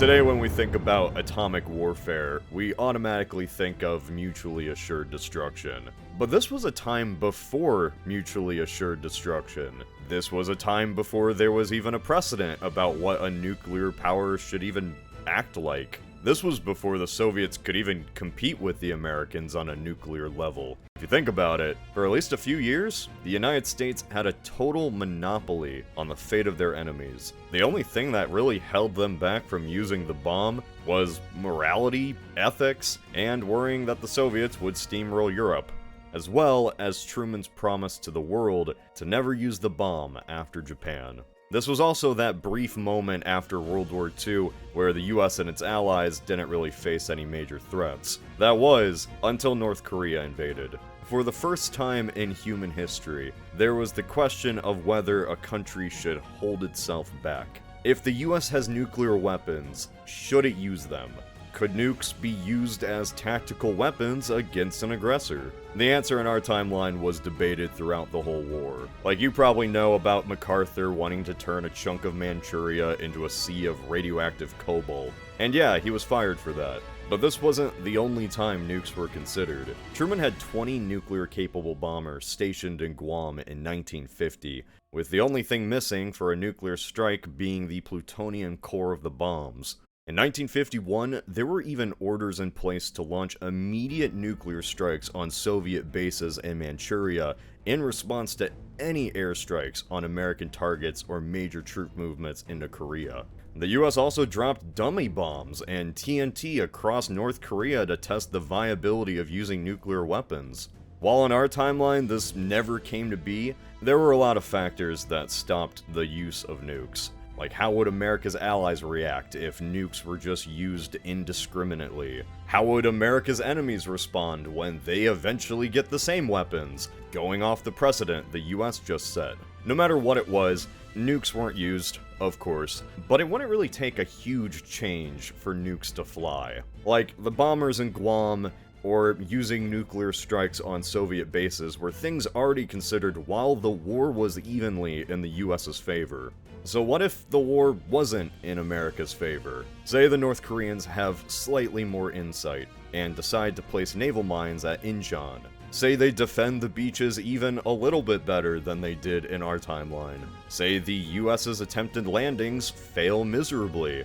Today, when we think about atomic warfare, we automatically think of mutually assured destruction. But this was a time before mutually assured destruction. This was a time before there was even a precedent about what a nuclear power should even act like. This was before the Soviets could even compete with the Americans on a nuclear level. If you think about it, for at least a few years, the United States had a total monopoly on the fate of their enemies. The only thing that really held them back from using the bomb was morality, ethics, and worrying that the Soviets would steamroll Europe, as well as Truman's promise to the world to never use the bomb after Japan. This was also that brief moment after World War II where the US and its allies didn't really face any major threats. That was until North Korea invaded. For the first time in human history, there was the question of whether a country should hold itself back. If the US has nuclear weapons, should it use them? Could nukes be used as tactical weapons against an aggressor? The answer in our timeline was debated throughout the whole war. Like, you probably know about MacArthur wanting to turn a chunk of Manchuria into a sea of radioactive cobalt. And yeah, he was fired for that. But this wasn't the only time nukes were considered. Truman had 20 nuclear-capable bombers stationed in Guam in 1950, with the only thing missing for a nuclear strike being the plutonium core of the bombs. In 1951, there were even orders in place to launch immediate nuclear strikes on Soviet bases in Manchuria in response to any airstrikes on American targets or major troop movements into Korea. The US also dropped dummy bombs and TNT across North Korea to test the viability of using nuclear weapons. While in our timeline this never came to be, there were a lot of factors that stopped the use of nukes. Like, how would America's allies react if nukes were just used indiscriminately? How would America's enemies respond when they eventually get the same weapons, going off the precedent the US just set? No matter what it was, nukes weren't used, of course, but it wouldn't really take a huge change for nukes to fly. Like, the bombers in Guam, or using nuclear strikes on Soviet bases were things already considered while the war was evenly in the US's favor. So what if the war wasn't in America's favor? Say the North Koreans have slightly more insight and decide to place naval mines at Incheon. Say they defend the beaches even a little bit better than they did in our timeline. Say the US's attempted landings fail miserably,